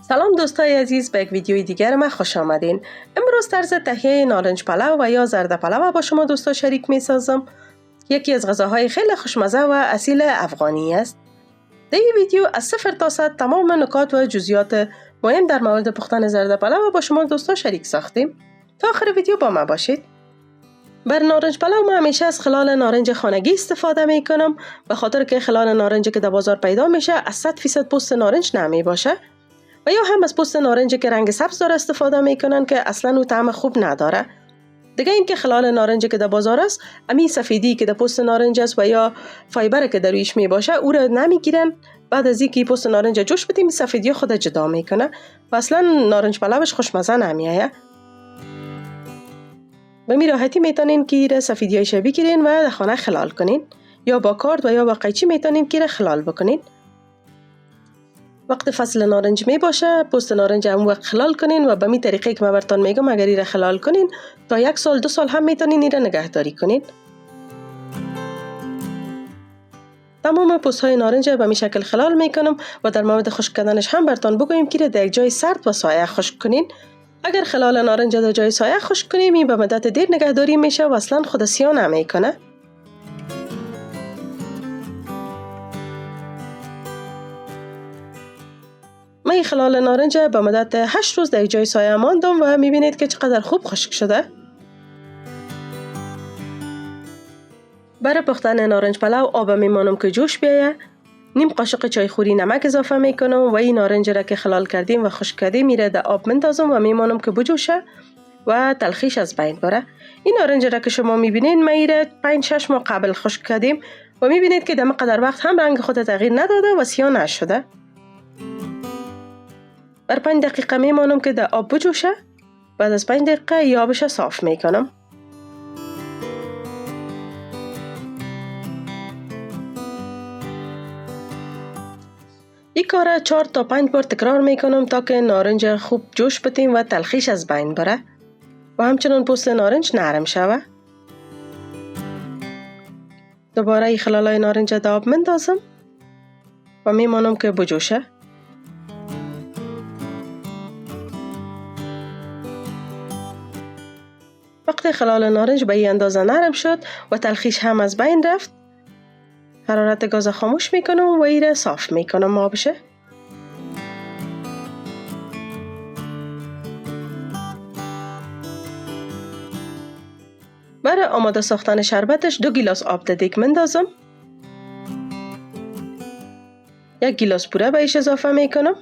سلام دوستای عزیز، به یک ویدیوی دیگر ما خوش آمدین. امروز طرز تهیه نارنج پلو و یا زرد پلو با شما دوستا شریک می سازم. یکی از غذاهای خیلی خوشمزه و اصیل افغانی است. در این ویدیو از 0 تا 100 تمام نکات و جزئیات مهم در مورد پختن زرد پلو با شما دوستا شریک ساختیم. تا آخر ویدیو با ما باشید. بر نارنج پلو من همیشه از خلال نارنج خانگی استفاده می کنم، به خاطر که خلال نارنجی که در بازار پیدا میشه از 100% پوست نارنج نمی باشه. و یا هم از پوست نارنجی که رنگ سبز داره استفاده میکنن که اصلا او طعم خوب نداره. دیگه این که خلال نارنجی که در بازار است، امی سفیدی که در پوست نارنج است و یا فایبر که در رویش می باشه او را نمیگیرن. بعد از اینکه پوست نارنج جوش بدیم سفیدی خود جدا میکنه و اصلا نارنج پلوش خوشمزه نمیایه. به می راحتی میتونین که سفیدیایش بگیرین و در خانه خلال کنین، یا با کارد و یا با قیچی میتونین که خلال بکنین. وقت فصل نارنج می باشه پوست نارنج هم وقت خلال کنین و به می طریقه که من براتون میگم اگر ایره خلال کنین تا 1 سال 2 سال هم میتونین ایره نگهداری کنین. تمام پوست های نارنج به می شکل خلال میکنم و در مورد خشک کردنش هم براتون بگویم که در یک جای سرد و سایه خشک کنین. اگر خلال نارنج در جای سایه خشک کنیم این به مدت دیر نگهداری میشه و اصلا خود سیاه نمیکنه. من خلال نارنج به مدت 8 روز در جای سایه ماندم و میبینید که چقدر خوب خشک شده. برای پختن نارنج پلو آب میمانم که جوش بیایه. نیم قاشق چای خوری نمک اضافه میکنم و این نارنج را که خلال کردیم و خشک کردیم میره در آب مندازم و میمانم که بجوشه و تلخیش از بین بره. این نارنج را که شما میبینید ما ایره 5-6 ماه قبل خشک کردیم و میبینید که در قدر وقت هم رنگ خود تغییر نداده و سیاه نشده. بر 5 دقیقه میمانم که در آب بجوشه. بعد از 5 دقیقه ای آبش صاف میکنم. این کار 4 تا 5 بار تکرار میکنم تا که نارنج خوب جوش بدیم و تلخیش از بین بره و همچنان پوست نارنج نرم شوه. دوباره ای خلالای نارنج در آب مندازم و میمانم که بجوشه. وقتی خلال نارنج به این اندازه نرم شد و تلخیش هم از بین رفت، حرارت گاز خاموش میکنم و ایره صاف میکنم آبشه. برای آماده ساختن شربتش 2 گیلاس آب در دیگ مندازم. 1 گیلاس پوره بهش اضافه میکنم.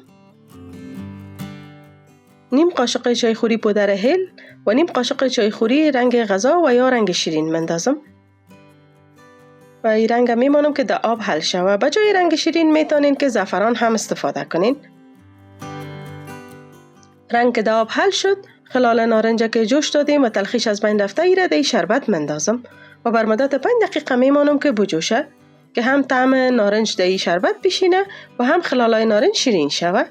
نیم قاشق چای خوری پودر هل و نیم قاشق چای خوری رنگ غذا و یا رنگ شیرین مندازم. و این رنگ میمانم که در آب حل شوه. به جای رنگ شیرین میتونین که زعفران هم استفاده کنین. رنگ در آب حل شد، خلال نارنج که جوش دادیم و تلخیش از بین رفته ایره در شربت مندازم و بر مدت 5 دقیقه میمانم که بجوشه که هم طعم نارنج در شربت بشینه و هم خلالای نارنج شیرین شوه.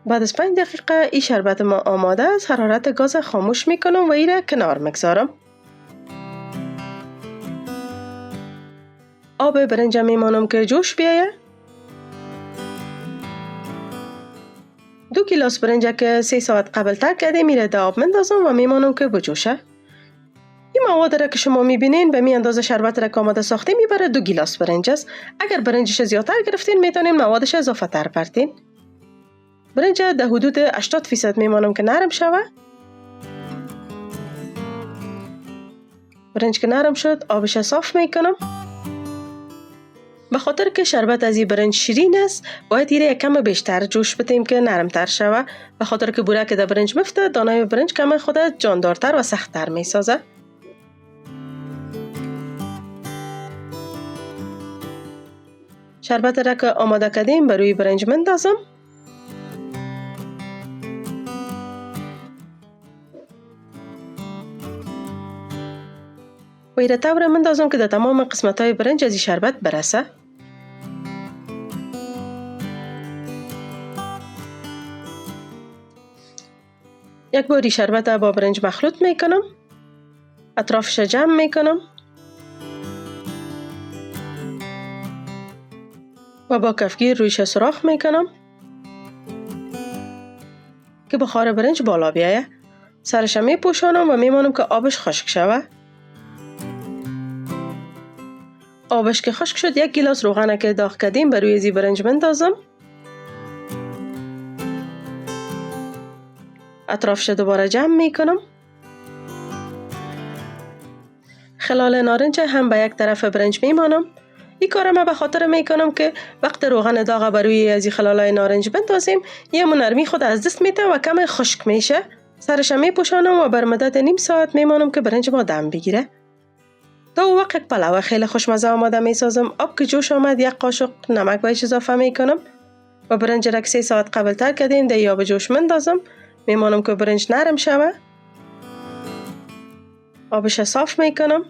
بعد از 5 دقیقه این شربت ما آماده است. حرارت گاز خاموش میکنم و ایره کنار میگذارم. آب برنج میمانم که جوش بیایه. 2 گیلاس برنج که 3 ساعت قبل تر کردیم میره در آب مندازم و میمانم که بجوشه. این مواد را که شما میبینین به می اندازه شربت را که آماده ساختیم میبره 2 گیلاس برنج است. اگر برنجش زیادتر گرفتین میتونین موادش اضافه تر پرتین. برنج در حدود 80% میمانم که نرم شوه. برنج که نرم شد آبش صاف میکنم. به خاطر که شربت از این برنج شیرین است باید ایره کم بیشتر جوش بدیم که نرم تر شوه. به خاطر که بوره که در برنج مفته دانای برنج کم خود جاندارتر و سختتر میسازه. شربت را که آماده کردیم بر روی برنج مندازم. و ایره طور مندازم که در تمام قسمت های برنج از این شربت برسه. یک باری شربت با برنج مخلوط میکنم. اطرافش جمع میکنم. و با کفگیر رویش سوراخ میکنم که بخار برنج بالا بیایه. سرش می پوشانم و میمانم که آبش خشک شوه. آبش که خشک شد 1 گیلاس روغن که داغ کردیم بر روی زی برنج بندازم. اطرافش دوباره جمع میکنم. خلال نارنج هم به یک طرف برنج میمانم. این کار ما به خاطر میکنم که وقت روغن داغ بر روی از خلالای نارنج بندازیم یه نرمی خود از دست میته و کم خشک میشه. سرش میپوشانم و بر مدت نیم ساعت میمانم که برنج ما دم بگیره. تا او وقت پلاو خیلی خوشمزه آماده میسازم. آب که جوش آمد 1 قاشق نمک بهش اضافه میکنم و برنج را 3 ساعت قبل تر کردیم در آب جوش مندازم. میمانم که برنج نرم شوه. آبش صاف میکنم.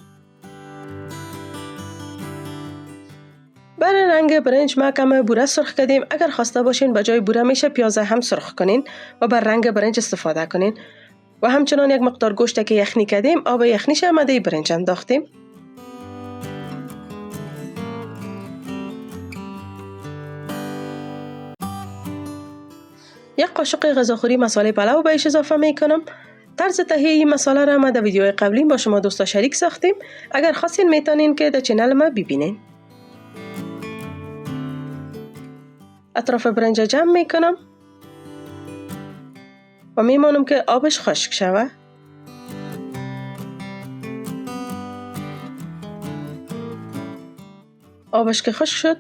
برای رنگ برنج ما کم بوره سرخ کردیم. اگر خواسته باشین به جای بوره میشه پیاز هم سرخ کنین و بر رنگ برنج استفاده کنین. و همچنان 1 مقدار گوشت که یخنی کردیم آب یخنیش آمده برنج انداختیم. یک قاشق غذاخوری مصالحه پلو بهش اضافه میکنم. طرز تهیه این مساله را ما در ویدیوهای قبلی با شما دوستا شریک ساختیم. اگر خواستین میتونین که در چینل ما ببینین. اطراف برنج جمع میکنم و میمانم که آبش خشک شوه. آبش که خشک شد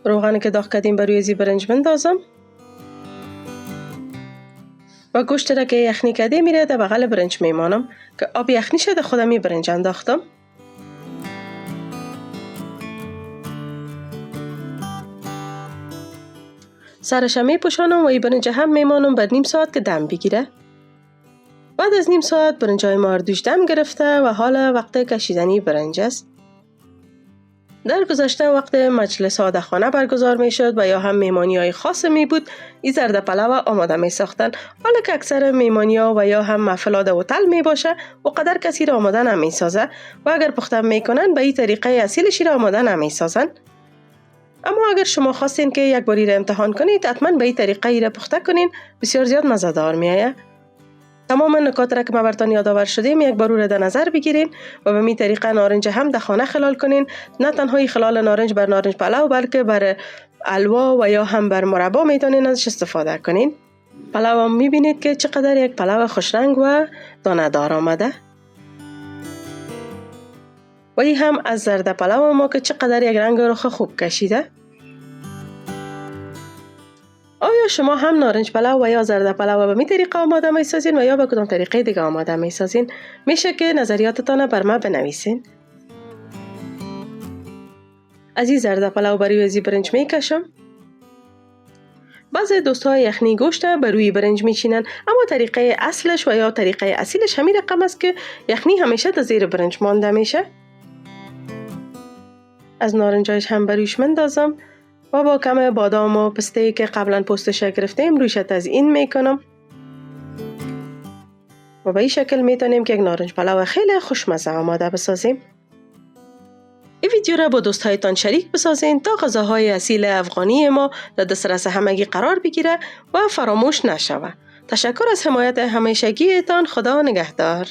روغن که داغ کردیم بر روی زی برنج بندازم و گوشت را که یخنی کرده میره در بغل برنج میمانم که آب یخنی شده خودم می برنج انداختم. سرش می پوشانم و این برنج هم میمانم بر نیم ساعت که دم بگیره. بعد از نیم ساعت برنجای ما دوش دم گرفته و حالا وقت کشیدنی برنج است. در گذشته وقت مجلس ها در خانه برگزار می شد و یا هم میمانی های خاص می بود این زرده پلو آماده می ساختن. حالا که اکثر میمانی ها و یا هم محفلات هتل می باشه و قدر کسی را آماده نمی سازه و اگر پخته می کنن به این طریقه اصیلش را آماده نمی سازن. اما اگر شما خواستین که یک باری را امتحان کنید حتما به این طریقه را پخته کنین. بسیار زیاد مزه‌دار می آید. تمام نکات را که ما براتون یادآور شدیم 1 بار را در نظر بگیرین و به این طریقه نارنج هم در خانه خلال کنین. نه تنها خلال نارنج بر نارنج پلو بلکه بر الوا و یا هم بر مربا میتونین ازش استفاده کنین. پلو هم میبینید که چقدر یک پلو خوش رنگ و دانه دار آمده. و این هم از زرده پلو ما که چقدر یک رنگ رخ خوب کشیده. آیا شما هم نارنج پلو و یا زرده پلو به می طریقه آماده می سازین و یا به کدام طریقه دیگه آماده می سازین؟ میشه که نظریاتتان بر ما بنویسین. از این زرده پلو بر روی برنج می کشم. بعضی دوستای یخنی گوشت بر روی برنج میچینن اما طریقه اصلش و یا طریقه اصیلش همین رقم است که یخنی همیشه در زیر برنج مانده میشه. از نارنجایش هم بر رویش مندازم و با کم بادام و پسته که قبلا پوستش گرفتیم رویش تزیین میکنم و به این شکل میتونیم که یک نارنج پلو خیلی خوشمزه آماده بسازیم. این ویدیو را با دوستایتان شریک بسازین تا غذاهای اصیل افغانی ما در دسترس همگی قرار بگیره و فراموش نشوه. تشکر از حمایت همیشگیتان. خدا نگهدار.